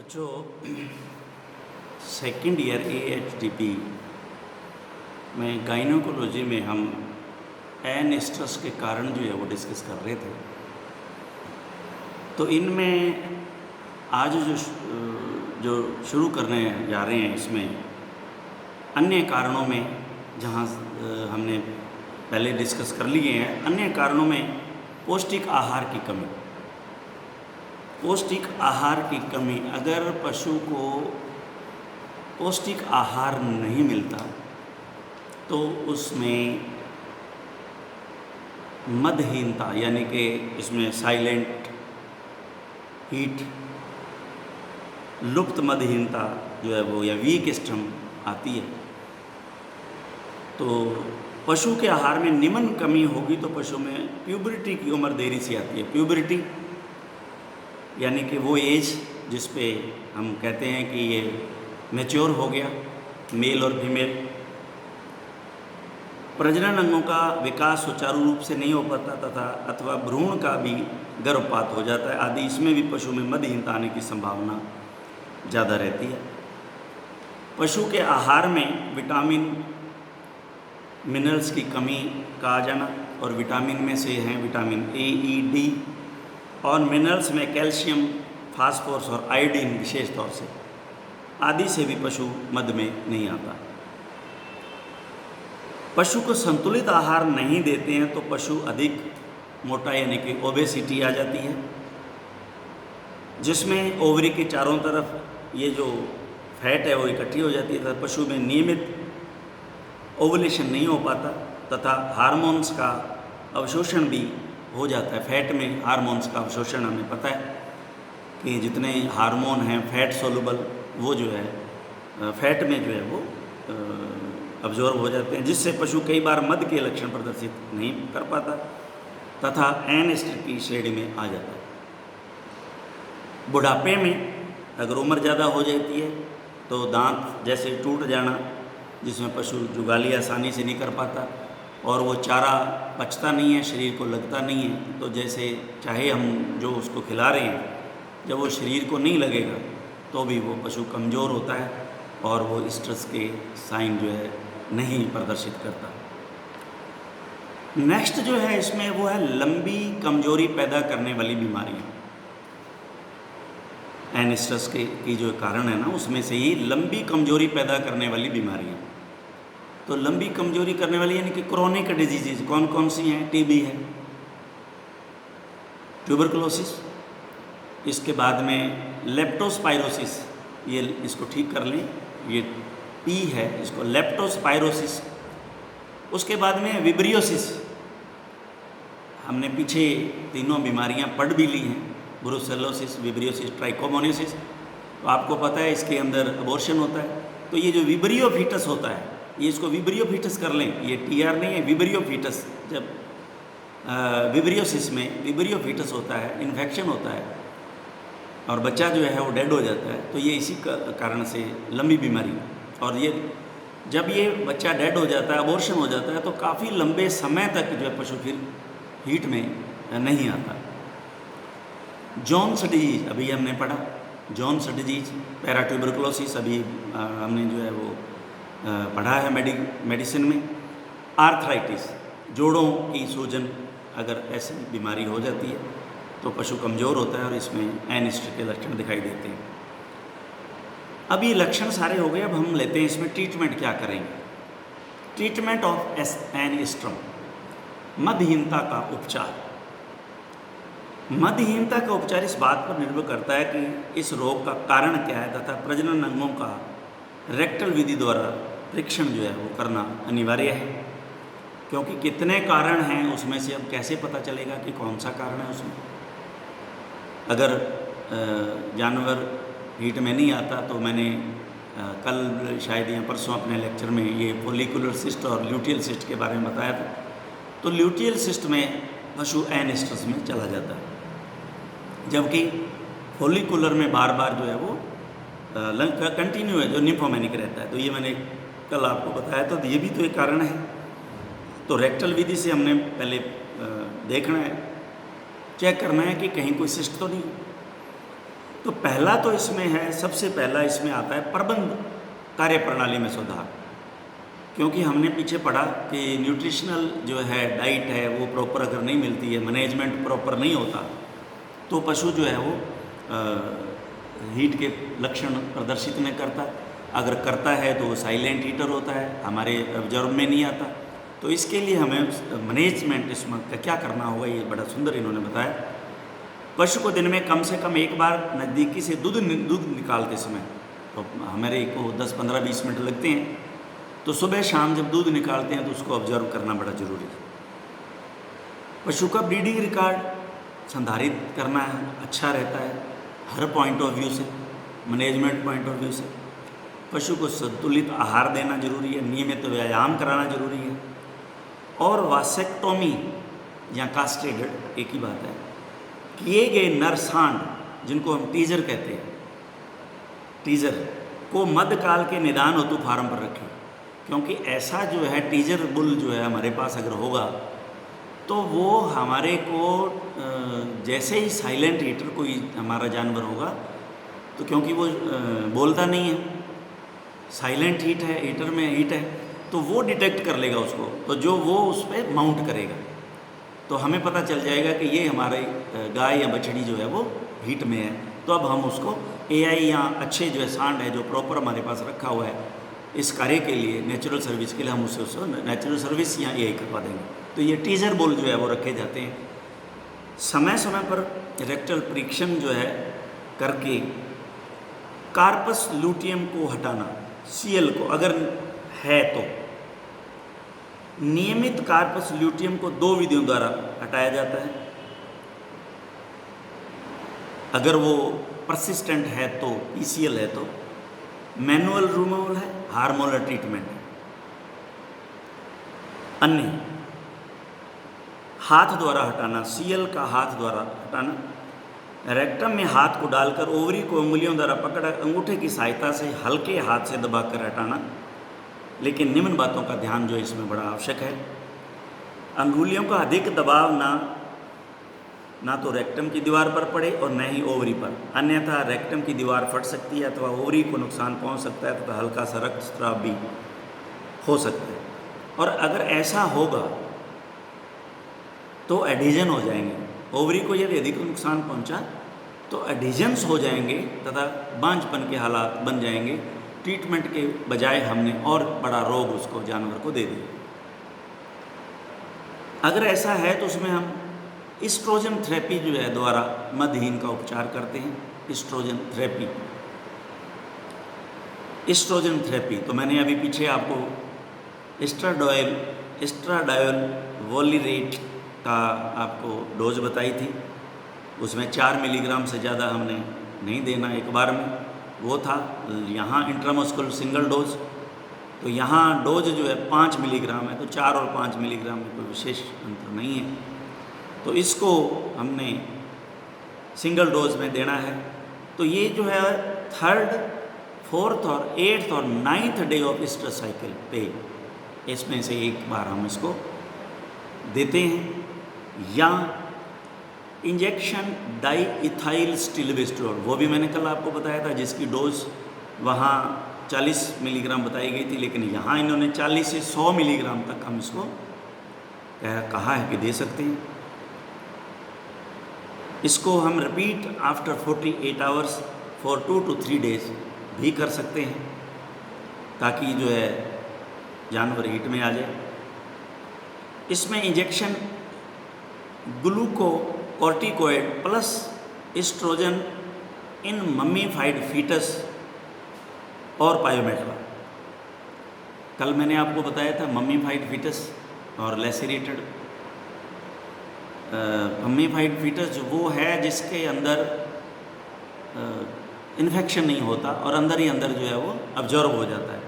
बच्चों, second year AHDP में gynaecology में हम एनेस्ट्रस के कारण जो है वो डिस्कस कर रहे थे। तो इनमें आज जो शुरू करने जा रहे हैं, इसमें अन्य कारणों में जहाँ हमने पहले डिस्कस कर लिए हैं, अन्य कारणों में पौष्टिक आहार की कमी। पौष्टिक आहार की कमी, अगर पशु को पौष्टिक आहार नहीं मिलता तो उसमें मदहीनता, यानी कि इसमें साइलेंट हीट, लुप्त मदहीनता जो है वो, या वीक स्टम आती है। तो पशु के आहार में निम्न कमी होगी तो पशु में प्यूबरिटी की उम्र देरी से आती है। प्यूबरिटी यानी कि वो एज जिस पे हम कहते हैं कि ये मैच्योर हो गया, मेल और फीमेल। प्रजनन अंगों का विकास सुचारू रूप से नहीं हो पाता तथा अथवा भ्रूण का भी गर्भपात हो जाता है आदि, इसमें भी पशु में मदहीनता आने की संभावना ज़्यादा रहती है। पशु के आहार में विटामिन मिनरल्स की कमी का आ जाना, और विटामिन में से हैं विटामिन A, E, D, और मिनरल्स में कैल्शियम, फास्फोरस और आयोडीन विशेष तौर से, आदि से भी पशु मद में नहीं आता। पशु को संतुलित आहार नहीं देते हैं तो पशु अधिक मोटा यानी कि ओबेसिटी आ जाती है, जिसमें ओवरी के चारों तरफ ये जो फैट है वो इकट्ठी हो जाती है तथा पशु में नियमित ओवुलेशन नहीं हो पाता तथा हार्मोन्स का अवशोषण भी हो जाता है। फैट में हार्मोन्स का अवशोषण, हमें पता है कि जितने हार्मोन हैं फैट सोलुबल, वो जो है फैट में जो है वो अब्जॉर्ब हो जाते हैं, जिससे पशु कई बार मद के लक्षण प्रदर्शित नहीं कर पाता तथा एनेस्टर की श्रेणी में आ जाता है। बुढ़ापे में अगर उम्र ज़्यादा हो जाती है तो दांत जैसे टूट जाना, जिसमें पशु जुगाली आसानी से नहीं कर पाता, और वो चारा पचता नहीं है, शरीर को लगता नहीं है। तो जैसे चाहे हम जो उसको खिला रहे हैं, जब वो शरीर को नहीं लगेगा तो भी वो पशु कमज़ोर होता है और वो स्ट्रेस के साइन जो है नहीं प्रदर्शित करता। नेक्स्ट जो है इसमें वो है लंबी कमजोरी पैदा करने वाली बीमारियां। एनेस्ट्रस की जो कारण है ना, उसमें से ही लंबी कमजोरी पैदा करने वाली बीमारियां। तो लंबी कमजोरी करने वाली यानी कि क्रोनिक डिजीजेज कौन कौन सी हैं? टीबी है, ट्यूबरकुलोसिस, इसके बाद में लेप्टोस्पायरोसिस, ये इसको ठीक कर लें, ये पी है, इसको लेप्टोस्पायरोसिस। उसके बाद में विब्रियोसिस, हमने पीछे तीनों बीमारियां पढ़ भी ली हैं, ब्रुसेलोसिस, विब्रियोसिस, ट्राइकोमोनेसिस। तो आपको पता है इसके अंदर अबॉर्शन होता है। तो ये जो विब्रियो फीटस होता है, ये इसको विब्रियो फीटस कर लें, ये TR नहीं है, विब्रियो फीटस। जब विब्रियोसिस में विब्रियो फीटस होता है, इन्फेक्शन होता है और बच्चा जो है वो डेड हो जाता है, तो ये इसी कारण से लंबी बीमारी। और ये जब ये बच्चा डेड हो जाता है, अबॉर्शन हो जाता है, तो काफ़ी लंबे समय तक जो है पशु फिर हीट में नहीं आता। जॉन्स डिजीज अभी हमने पढ़ा, जॉन्स डिजीज, पैराट्यूबरकुलोसिस अभी हमने जो है वो पढ़ा है मेडिसिन में। आर्थराइटिस, जोड़ों की सूजन, अगर ऐसी बीमारी हो जाती है तो पशु कमज़ोर होता है और इसमें एनेस्टर के लक्षण दिखाई देते हैं। अब ये लक्षण सारे हो गए, अब हम लेते हैं इसमें ट्रीटमेंट क्या करेंगे। ट्रीटमेंट ऑफ एनेस्ट्रम, मदहीनता का उपचार। मदहीनता का उपचार इस बात पर निर्भर करता है कि इस रोग का कारण क्या है तथा प्रजनन अंगों का रेक्टल विधि द्वारा परीक्षण जो है वो करना अनिवार्य है, क्योंकि कितने कारण हैं उसमें से अब कैसे पता चलेगा कि कौन सा कारण है उसमें। अगर जानवर हीट में नहीं आता, तो मैंने कल शायद या परसों अपने लेक्चर में ये फोलिकुलर सिस्ट और ल्यूटियल सिस्ट के बारे में बताया था। तो ल्यूटियल सिस्ट में पशु एनेस्ट्रस में चला जाता है, जबकि फोलिकुलर में बार बार जो है वो कंटिन्यू है, जो निम्फोमेनिक रहता है। तो ये मैंने कल आपको बताया, तो ये भी तो एक कारण है। तो रेक्टल विधि से हमने पहले देखना है, चेक करना है कि कहीं कोई सिस्ट तो नहीं। तो पहला तो इसमें है, सबसे पहला इसमें आता है प्रबंध कार्य प्रणाली में सुधार। क्योंकि हमने पीछे पढ़ा कि न्यूट्रिशनल जो है डाइट है वो प्रॉपर अगर नहीं मिलती है, मैनेजमेंट प्रॉपर नहीं होता, तो पशु जो है वो हीट के लक्षण प्रदर्शित नहीं करता। अगर करता है तो वो साइलेंट हीटर होता है, हमारे ऑब्जर्व में नहीं आता। तो इसके लिए हमें मैनेजमेंट इसमें क्या करना होगा, ये बड़ा सुंदर इन्होंने बताया। पशु को दिन में कम से कम एक बार नज़दीकी से दूध निकालते समय, तो हमारे को 10, 15, 20 मिनट लगते हैं, तो सुबह शाम जब दूध निकालते हैं तो उसको ऑब्जर्व करना बड़ा ज़रूरी है। पशु का ब्रीडिंग रिकॉर्ड संधारित करना है, अच्छा रहता है हर पॉइंट ऑफ व्यू से, मैनेजमेंट पॉइंट ऑफ व्यू से। पशु को संतुलित आहार देना जरूरी है, नियमित व्यायाम कराना जरूरी है, और वासेक्टोमी या कास्ट्रेटेड एक ही बात है, किए गए नर सांड जिनको हम टीजर कहते हैं, टीजर को मध्यकाल के निदान हेतु फार्म पर रखें। क्योंकि ऐसा जो है टीजर बुल जो है हमारे पास अगर होगा तो वो हमारे को जैसे ही साइलेंट हीटर कोई हमारा जानवर होगा, तो क्योंकि वो बोलता नहीं है, साइलेंट हीट है, हीटर में हीट है, तो वो डिटेक्ट कर लेगा उसको, तो जो वो उस पर माउंट करेगा, तो हमें पता चल जाएगा कि ये हमारे गाय या बछड़ी जो है वो हीट में है। तो अब हम उसको एआई या अच्छे जो है सांड है जो प्रॉपर हमारे पास रखा हुआ है इस कार्य के लिए, नेचुरल सर्विस के लिए, हम उसको नेचुरल सर्विस या एआई करवा देंगे। तो ये टीजर बुल जो है वो रखे जाते हैं। समय समय पर रेक्टल परीक्षण जो है करके कार्पस लूटियम को हटाना, सीएल को अगर है तो नियमित कार्पस ल्यूटियम को 2 विधियों द्वारा हटाया जाता है। अगर वो परसिस्टेंट है तो पीसीएल है तो मैनुअल रिमूवल है, हार्मोनल ट्रीटमेंट है। अन्य हाथ द्वारा हटाना, सीएल का हाथ द्वारा हटाना, रेक्टम में हाथ को डालकर ओवरी को उंगलियों द्वारा पकड़ अंगूठे की सहायता से हल्के हाथ से दबाकर हटाना। लेकिन निम्न बातों का ध्यान जो इसमें बड़ा आवश्यक है, अंगुलियों का अधिक दबाव ना तो रेक्टम की दीवार पर पड़े और न ही ओवरी पर, अन्यथा रेक्टम की दीवार फट सकती है अथवा ओवरी को नुकसान पहुंच सकता है तथा हल्का सा रक्तस्राव भी हो सकता है। और अगर ऐसा होगा तो एडिजन हो जाएंगे, ओवरी को यदि अधिक नुकसान पहुंचा तो एडिजन्स हो जाएंगे तथा बांझपन के हालात बन जाएंगे। ट्रीटमेंट के बजाय हमने और बड़ा रोग उसको जानवर को दे दिया। अगर ऐसा है तो उसमें हम एस्ट्रोजन थेरेपी जो है द्वारा मध्यहीन का उपचार करते हैं। एस्ट्रोजन थेरेपी तो मैंने अभी पीछे आपको एस्ट्राडायोल वोलिरेट का आपको डोज बताई थी, उसमें 4 मिलीग्राम से ज़्यादा हमने नहीं देना एक बार में, वो था। यहाँ इंट्रामस्कुलर सिंगल डोज, तो यहाँ डोज जो है 5 मिलीग्राम है, तो 4 और 5 मिलीग्राम में कोई विशेष अंतर नहीं है। तो इसको हमने सिंगल डोज में देना है। तो ये जो है 3rd, 4th और 8th और 9th day of stress cycle पे इसमें से एक बार हम इसको देते हैं। या इंजेक्शन डाई इथाइल स्टिलबेस्ट्रोल, वो भी मैंने कल आपको बताया था, जिसकी डोज वहाँ 40 मिलीग्राम बताई गई थी, लेकिन यहाँ इन्होंने 40 से 100 मिलीग्राम तक हम इसको कहा है कि दे सकते हैं। इसको हम repeat after 48 hours for 2 to 3 days भी कर सकते हैं, ताकि जो है जानवर हीट में आ जाए। इसमें इंजेक्शन ग्लूकोकॉर्टिकोइड प्लस एस्ट्रोजन इन मम्मीफाइड फीटस और पायोमेट्रा। कल मैंने आपको बताया था मम्मीफाइड फीटस और लेसेरेटेड। मम्मीफाइड फीटस जो वो है जिसके अंदर इन्फेक्शन नहीं होता और अंदर ही अंदर जो है वो अब्जॉर्ब हो जाता है।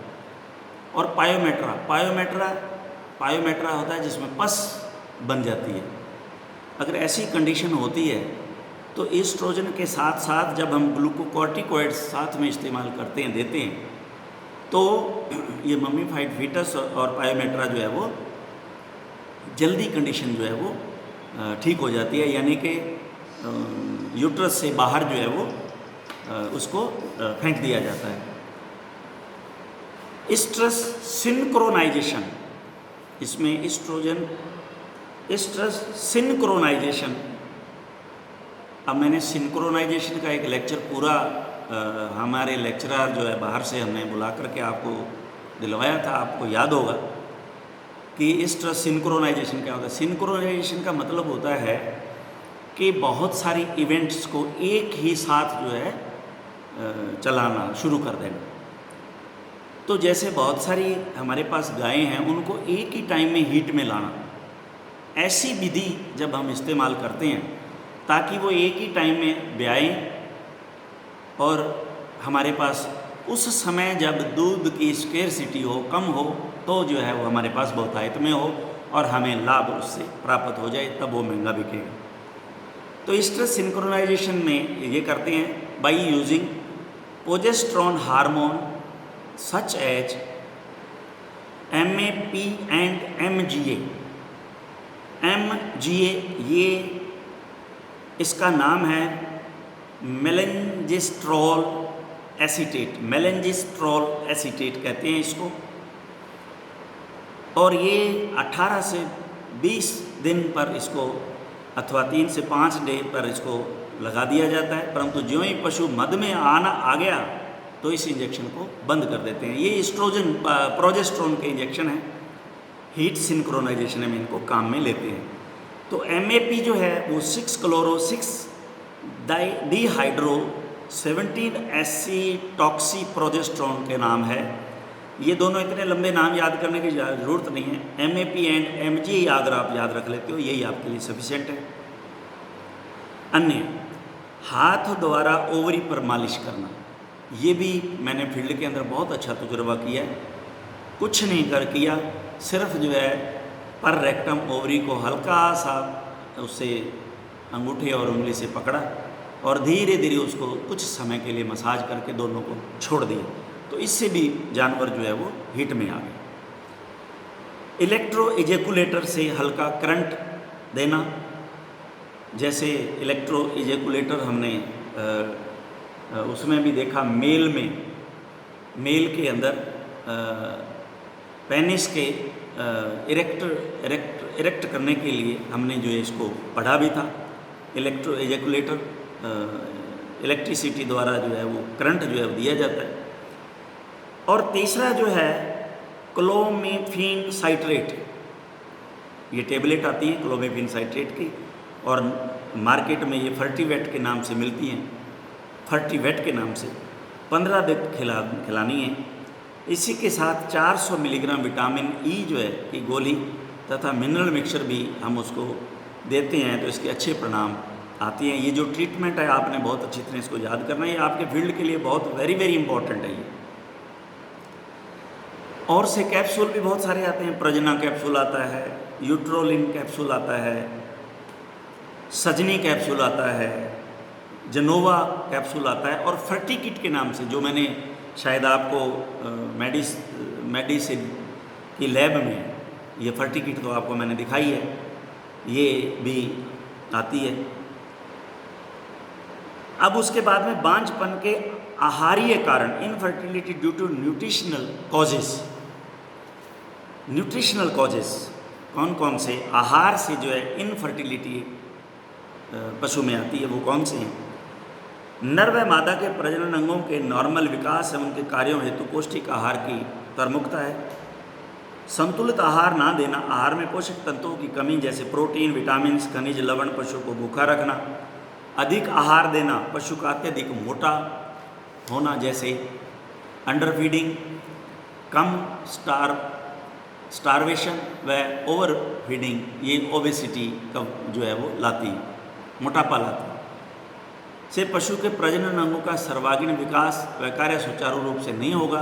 और पायोमेट्रा होता है जिसमें पस बन जाती है। अगर ऐसी कंडीशन होती है तो एस्ट्रोजन के साथ साथ जब हम ग्लूकोकॉर्टिकोइड्स साथ में इस्तेमाल करते हैं, देते हैं, तो ये मम्मीफाइड फीटस और पायोमेट्रा जो है वो जल्दी कंडीशन जो है वो ठीक हो जाती है, यानी कि यूट्रस से बाहर जो है वो उसको फेंक दिया जाता है। स्ट्रेस सिंक्रोनाइजेशन, इसमें स्ट्रेस सिंक्रोनाइजेशन, अब मैंने सिंक्रोनाइजेशन का एक लेक्चर पूरा हमारे लेक्चरर जो है बाहर से हमने बुला करके आपको दिलवाया था, आपको याद होगा कि स्ट्रेस सिंक्रोनाइजेशन क्या होता है। सिंक्रोनाइजेशन का मतलब होता है कि बहुत सारी इवेंट्स को एक ही साथ जो है चलाना शुरू कर देना। तो जैसे बहुत सारी हमारे पास गायें हैं, उनको एक ही टाइम में हीट में लाना, ऐसी विधि जब हम इस्तेमाल करते हैं ताकि वो एक ही टाइम में ब्याएं और हमारे पास उस समय जब दूध की स्केर्सिटी हो, कम हो, तो जो है वो हमारे पास बहुतायत में हो और हमें लाभ उससे प्राप्त हो जाए, तब वो महंगा बिकेगा। तो स्ट्रेस सिंक्रोनाइजेशन में ये करते हैं by using progesterone hormone such as MAP and MGA। MGA ये इसका नाम है मेलेंजिस्ट्रोल एसीटेट, मेलेंजिस्ट्रोल एसीटेट कहते हैं इसको। और ये 18 से 20 दिन पर इसको अथवा 3 से 5 डे पर इसको लगा दिया जाता है, परंतु ज्यों ही पशु मद में आ गया तो इस इंजेक्शन को बंद कर देते हैं। ये एस्ट्रोजन प्रोजेस्टेरोन के इंजेक्शन है, हीट सिंक्रोनाइजेशन में इनको काम में लेते हैं। तो MAP जो है वो 6-क्लोरो-6 डिहाइड्रो 17-एसिटॉक्सी प्रोजेस्टेरोन के नाम है। ये दोनों इतने लंबे नाम याद करने की ज़रूरत नहीं है, MAP एंड MGA अगर आप याद रख लेते हो यही आपके लिए सफिशिएंट है। अन्य हाथ द्वारा ओवरी पर मालिश करना, ये भी मैंने फील्ड के अंदर बहुत अच्छा तजुर्बा किया है। कुछ नहीं किया, सिर्फ जो है पर रेक्टम ओवरी को हल्का सा उससे अंगूठे और उंगली से पकड़ा और धीरे धीरे उसको कुछ समय के लिए मसाज करके दोनों को छोड़ दिया, तो इससे भी जानवर जो है वो हीट में आ गए। इलेक्ट्रो इजेकुलेटर से हल्का करंट देना, जैसे इलेक्ट्रो इजेकुलेटर हमने उसमें भी देखा, मेल के अंदर पेनिस के इरेक्ट करने के लिए हमने जो है इसको पढ़ा भी था। इलेक्ट्रो इजेकुलेटर इलेक्ट्रिसिटी द्वारा जो है वो करंट जो है वो दिया जाता है। और तीसरा जो है क्लोमिफेन साइट्रेट, ये टेबलेट आती हैं क्लोमिफेन साइट्रेट की और मार्केट में ये फर्टिवेट के नाम से मिलती हैं, फर्टिवेट के नाम से 15 दिन खिलानी है। इसी के साथ 400 मिलीग्राम विटामिन ई जो है की गोली तथा मिनरल मिक्सचर भी हम उसको देते हैं, तो इसके अच्छे परिणाम आते हैं। ये जो ट्रीटमेंट है आपने बहुत अच्छी तरह इसको याद करना है, ये आपके फील्ड के लिए बहुत वेरी इंपॉर्टेंट है ये। और से कैप्सूल भी बहुत सारे आते हैं, प्रजना कैप्सूल आता है, यूट्रोलिन कैप्सूल आता है, सजनी कैप्सूल आता है, जनोवा कैप्सूल आता है और फर्टिकिट के नाम से, जो मैंने शायद आपको मेडिसिन की लैब में ये फर्टिकिट तो आपको मैंने दिखाई है, ये भी आती है। अब उसके बाद में बांझपन के आहारीय कारण, infertility due to nutritional causes, कौन कौन से आहार से जो है इनफर्टिलिटी पशु में आती है, वो कौन से हैं। नर व मादा के प्रजनन अंगों के नॉर्मल विकास एवं उनके कार्यों हेतु पौष्टिक आहार की प्रमुखता है। संतुलित आहार ना देना, आहार में पोषक तत्वों की कमी जैसे प्रोटीन, विटामिन, खनिज, लवण, पशु को भूखा रखना। अधिक आहार देना, पशु का अत्यधिक मोटा होना जैसे अंडर फीडिंग, कम स्टारवेशन व ओवर फीडिंग, ये ओबेसिटी का जो है वो लाती है, मोटापा लाती है। से पशु के प्रजनन अंगों का सर्वांगीण विकास व कार्य सुचारू रूप से नहीं होगा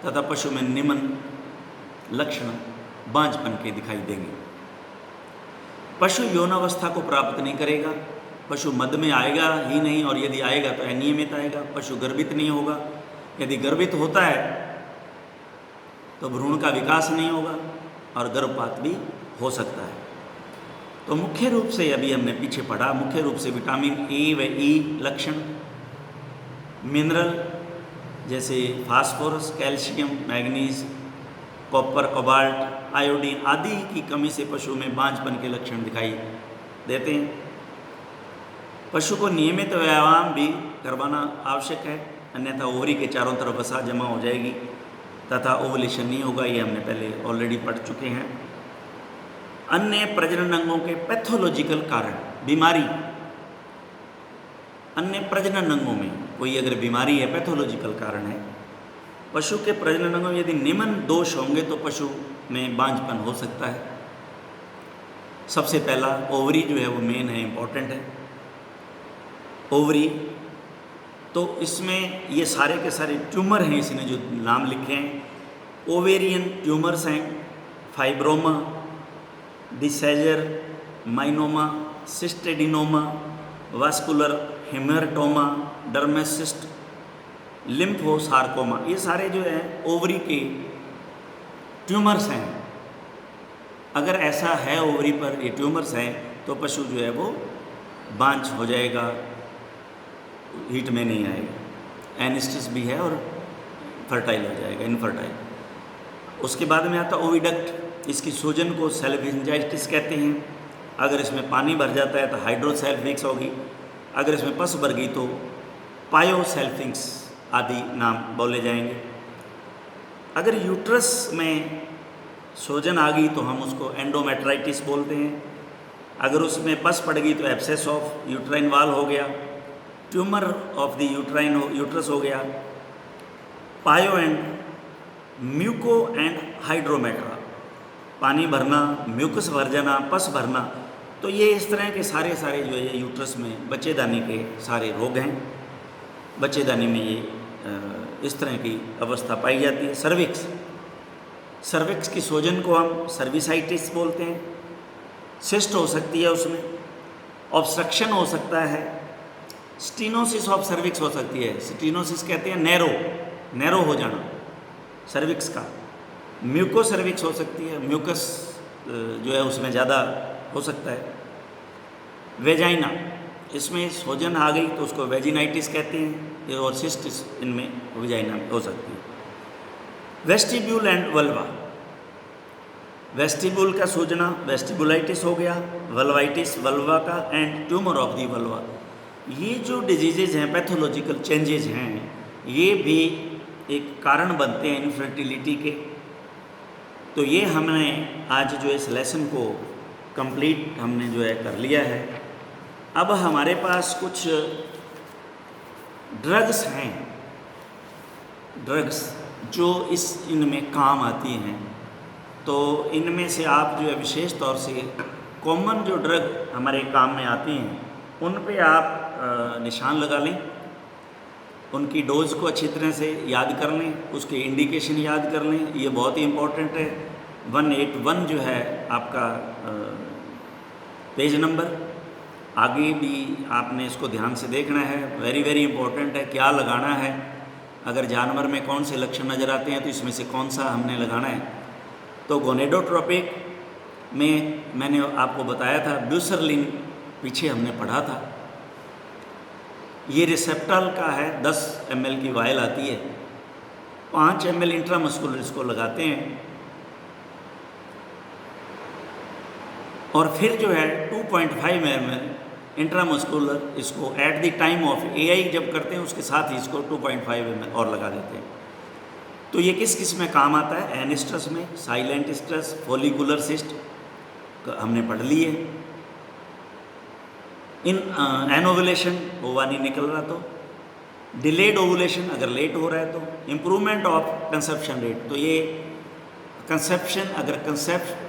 तथा पशु में निम्न लक्षण बांझपन के दिखाई देंगे। पशु यौनावस्था को प्राप्त नहीं करेगा, पशु मद में आएगा ही नहीं, और यदि आएगा तो अनियमित आएगा। पशु गर्भित नहीं होगा, यदि गर्भित होता है तो भ्रूण का विकास नहीं होगा और गर्भपात भी हो सकता है। तो मुख्य रूप से अभी हमने पीछे पढ़ा, मुख्य रूप से विटामिन ए व ई लक्षण, मिनरल जैसे phosphorus, calcium, manganese, copper, cobalt, iodine आदि की कमी से पशु में बांझपन के लक्षण दिखाई देते हैं। पशु को नियमित व्यायाम भी करवाना आवश्यक है, अन्यथा ओवरी के चारों तरफ वसा जमा हो जाएगी तथा ओवुलेशन नहीं होगा। ये हमने पहले ऑलरेडी पढ़ चुके हैं। अन्य प्रजनन अंगों के पैथोलॉजिकल कारण, बीमारी, अन्य प्रजनन अंगों में कोई अगर बीमारी है, पैथोलॉजिकल कारण है, पशु के प्रजनन अंगों में यदि निम्न दोष होंगे तो पशु में बांझपन हो सकता है। सबसे पहला ओवरी जो है वो मेन है, इम्पॉर्टेंट है। ओवरी तो इसमें ये सारे के सारे ट्यूमर हैं, इसने जो नाम लिखे हैं, ओवेरियन ट्यूमर्स हैं, फाइब्रोमा, डिसेजर, माइनोमा, सिस्टेडिनोमा, वास्कुलर हेमरटोमा, डर्मेसिस्ट, लिम्फोसार्कोमा, ये सारे जो है ओवरी के ट्यूमर्स हैं। अगर ऐसा है ओवरी पर ये ट्यूमर्स हैं तो पशु जो है वो बांझ हो जाएगा, हीट में नहीं आएगा, एनिस्टिस भी है और फर्टाइल हो जाएगा, इनफर्टाइल। उसके बाद में आता ओविडक्ट, इसकी सूजन को सेल्फिंजाइटिस कहते हैं। अगर इसमें पानी भर जाता है तो हाइड्रोसेल्फिक्स होगी, अगर इसमें पस भर गई तो पायोसेल्फिक्स आदि नाम बोले जाएंगे। अगर यूट्रस में सूजन आ गई तो हम उसको एंडोमेट्राइटिस बोलते हैं। अगर उसमें पस पड़ गई तो एब्सेस ऑफ यूट्राइन वाल हो गया, ट्यूमर ऑफ द यूट्रस हो गया, पायो एंड म्यूको एंड हाइड्रोमेट्रा, पानी भरना, म्यूकस भर जाना, पस भरना, तो ये इस तरह के सारे जो है यूट्रस में बच्चेदानी के सारे रोग हैं। बच्चेदानी में ये इस तरह की अवस्था पाई जाती है। सर्विक्स की सूजन को हम सर्विसाइटिस बोलते हैं। सिस्ट हो सकती है, उसमें ऑब्स्ट्रक्शन हो सकता है, स्टीनोसिस ऑफ सर्विक्स हो सकती है। स्टीनोसिस कहते हैं नैरो हो जाना सर्विक्स का। म्यूको सर्विक्स हो सकती है, म्यूकस जो है उसमें ज़्यादा हो सकता है। वेजाइना, इसमें सूजन आ गई तो उसको वेजिनाइटिस कहते हैं, और सिस्ट इनमें वेजाइना हो सकती है। वेस्टिब्यूल एंड वल्वा, वेस्टिब्यूल का सूजना वेस्टिबुलाइटिस हो गया, वल्वाइटिस वल्वा का, and tumour of the vulva. ये जो डिजीजेज हैं, पैथोलॉजिकल चेंजेज हैं, ये भी एक कारण बनते हैं इनफर्टिलिटी के। तो ये हमने आज जो इस लेसन को कंप्लीट हमने जो है कर लिया है। अब हमारे पास कुछ ड्रग्स हैं, ड्रग्स जो इनमें काम आती हैं। तो इनमें से आप जो है विशेष तौर से कॉमन जो ड्रग हमारे काम में आती हैं उन पे आप निशान लगा लें, उनकी डोज को अच्छी तरह से याद कर लें, उसके इंडिकेशन याद कर लें, ये बहुत ही इम्पोर्टेंट है। 181 जो है आपका पेज नंबर, आगे भी आपने इसको ध्यान से देखना है, वेरी इम्पोर्टेंट है। क्या लगाना है, अगर जानवर में कौन से लक्षण नज़र आते हैं तो इसमें से कौन सा हमने लगाना है। तो गोनेडोट्रोपिक में मैंने आपको बताया था, ब्यूसरलिन पीछे हमने पढ़ा था। ये रिसेप्टाल का है, 10 ml की वायल आती है, 5 ml इंट्रामस्कुलर इसको लगाते हैं, और फिर जो है 2.5 ml इंट्रामस्कुलर इसको at the time of AI जब करते हैं उसके साथ ही इसको 2.5 ml और लगा देते हैं। तो ये किस किस में काम आता है, एनिस्ट्रस में, साइलेंट स्ट्रस, फॉलिकुलर सिस्ट हमने पढ़ ली है। इन एनोवुलेशन, ओवा नहीं निकल रहा तो, डिलेड ओवुलेशन अगर लेट हो रहा है तो, इम्प्रूवमेंट ऑफ कंसेप्शन रेट, तो ये कंसेप्शन अगर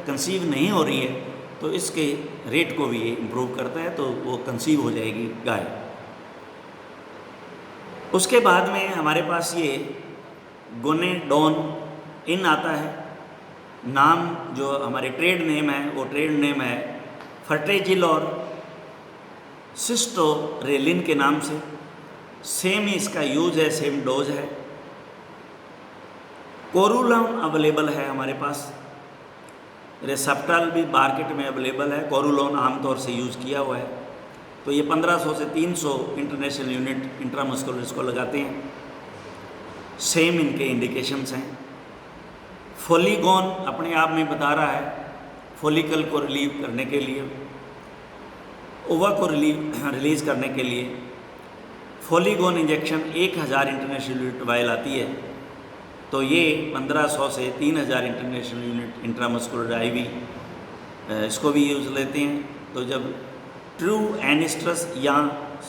कंसीव नहीं हो रही है तो इसके रेट को भी ये इम्प्रूव करता है, तो वो कंसीव हो जाएगी गाय। उसके बाद में हमारे पास ये गोनेडोन इन आता है, नाम जो हमारे ट्रेड नेम है वो ट्रेड नेम है फर्टेजिल और सिस्टोरेलिन के नाम से। सेम ही इसका यूज है, सेम डोज है। कोरुलोन अवेलेबल है हमारे पास, रेसेप्टाल भी मार्केट में अवेलेबल है। कोरुलोन आमतौर से यूज़ किया हुआ है। तो ये 1500 से 300 इंटरनेशनल यूनिट इंट्रामस्कुलर इसको लगाते हैं। सेम इनके इंडिकेशंस हैं। फोलीगोन अपने आप में बता रहा है फोलिकल को रिलीव करने के लिए, ओवा को रिलीज़ करने के लिए फोलीगोन इंजेक्शन 1000 इंटरनेशनल यूनिट वायल आती है। तो ये 1500 से 3000 इंटरनेशनल यूनिट इंट्रामस्कुलर आईवी इसको भी यूज़ लेते हैं। तो जब ट्रू एनिस्ट्रस या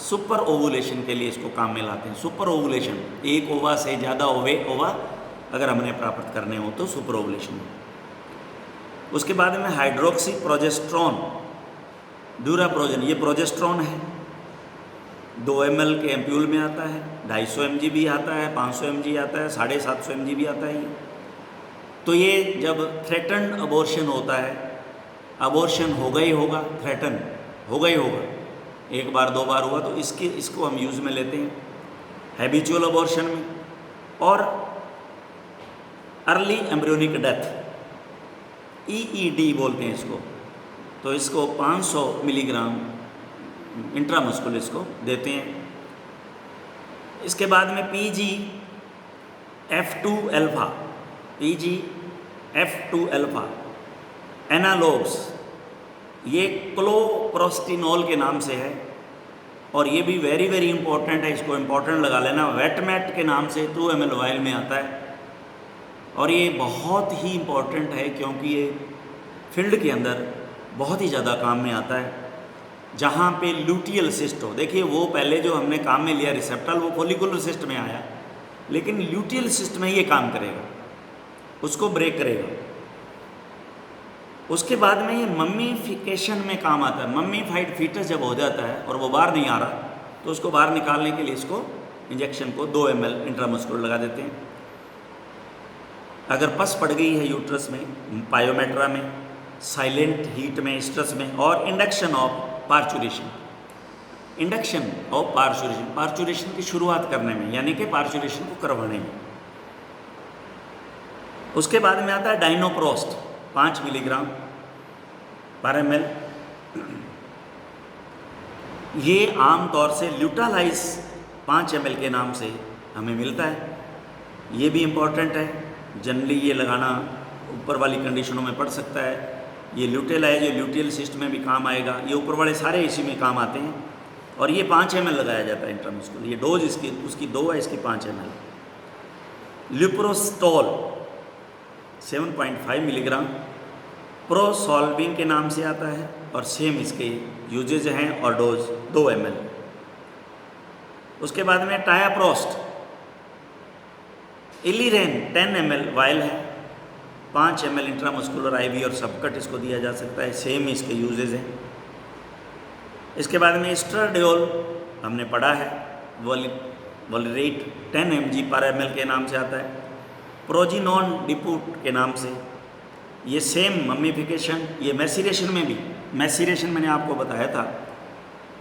सुपर ओवुलेशन के लिए इसको काम में लाते हैं। सुपर ओवुलेशन, एक ओवा से ज़्यादा ओवा अगर हमने प्राप्त करने हो तो सुपर ओवुलेशन। उसके बाद में हाइड्रोक्सी प्रोजेस्ट्रॉन ड्यूराप्रोजन, ये प्रोजेस्ट्रॉन है, 2 ml के एम्प्यूल में आता है, 250 mg भी आता है, 500 mg आता है, 750 mg भी आता है। तो ये जब थ्रेटन्ड अबॉर्शन होता है, अबॉर्शन होगा ही होगा, थ्रेटन होगा ही होगा, एक बार 2 बार हुआ तो इसको हम यूज़ में लेते हैं हैबिचुअल अबॉर्शन में। और अर्ली एम्ब्रियोनिक डेथ, EED बोलते हैं इसको, तो इसको 500 मिलीग्राम इंट्रामस्कुलर इसको देते हैं। इसके बाद में PGF2 अल्फा एनालॉग्स, ये क्लोप्रोस्टिनोल के नाम से है और ये भी वेरी वेरी इंपॉर्टेंट है, इसको इंपॉर्टेंट लगा लेना। वेटमेट के नाम से 2 ml वायल में आता है और ये बहुत ही इंपॉर्टेंट है क्योंकि ये फील्ड के अंदर बहुत ही ज़्यादा काम में आता है। जहाँ पे ल्यूटियल सिस्ट हो, देखिए वो पहले जो हमने काम में लिया रिसेप्टल, वो फोलिकुलर सिस्ट में आया, लेकिन ल्यूटियल सिस्ट में ये काम करेगा, उसको ब्रेक करेगा। उसके बाद में ये मम्मीफिकेशन में काम आता है। मम्मीफाइड फीटस जब हो जाता है और वो बाहर नहीं आ रहा तो उसको बाहर निकालने के लिए इसको इंजेक्शन को 2 ml इंट्रामस्कुलर लगा देते हैं। अगर पस पड़ गई है यूट्रस में, पायोमेट्रा में, साइलेंट हीट में, स्ट्रेस में, और इंडक्शन ऑफ पार्चुरेशन, पार्चुरेशन की शुरुआत करने में, यानी कि पार्चुरेशन को करवाने में। उसके बाद में आता है डाइनोप्रोस्ट 5 मिलीग्राम पर ml। ये आमतौर से ल्यूटालाइज 5 ml के नाम से हमें मिलता है। ये भी इम्पॉर्टेंट है, जनरली ये लगाना ऊपर वाली कंडीशनों में पड़ सकता है। ये ल्यूटेलाइज, ये ल्यूटियल सिस्ट में भी काम आएगा, ये ऊपर वाले सारे इसी में काम आते हैं। और ये 5 ml लगाया जाता है इंट्रामस्कुलर। ये डोज उसकी 2 है, इसकी 5 ml। लिप्रोस्टॉल 7.5 मिलीग्राम प्रोसॉल्विंग के नाम से आता है और सेम इसके यूजेज हैं और डोज 2 ml। उसके बाद में टायाप्रोस्ट इलीरेन 10 ml वायल है, 5 ml इंट्रामस्कुलर आईवी और सबकट इसको दिया जा सकता है, सेम इसके यूजेज हैं। इसके बाद में एस्ट्राडियोल हमने पढ़ा है, वोलेरेट 10 mg पर ml के नाम से आता है। प्रोजिनोन डिपूट के नाम से, ये सेम मम्मीफिकेशन, ये मैसीरेशन में भी, मैसीरेशन मैंने आपको बताया था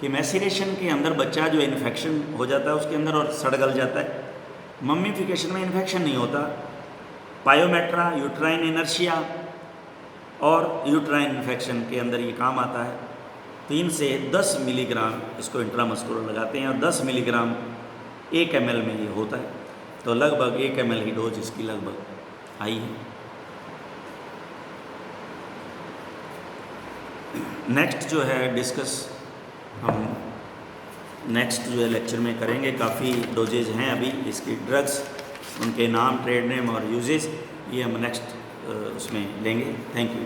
कि मैसीरेशन के अंदर बच्चा जो इन्फेक्शन हो जाता है उसके अंदर और सड़ गल जाता है। मम्मीफिकेशन में इन्फेक्शन नहीं होता। पायोमेट्रा, यूट्राइन इनर्शिया और यूट्राइन इन्फेक्शन के अंदर ये काम आता है। 3 से 10 मिलीग्राम इसको इंट्रामस्कुलर लगाते हैं और 10 मिलीग्राम 1 ml में ये होता है, तो लगभग 1 ml ही डोज इसकी लगभग आई है। नेक्स्ट जो है डिस्कस हम नेक्स्ट जो है लेक्चर में करेंगे। काफ़ी डोजेज हैं अभी इसकी, ड्रग्स, उनके नाम, ट्रेड नेम और यूजेस, ये हम नेक्स्ट उसमें लेंगे। Thank you.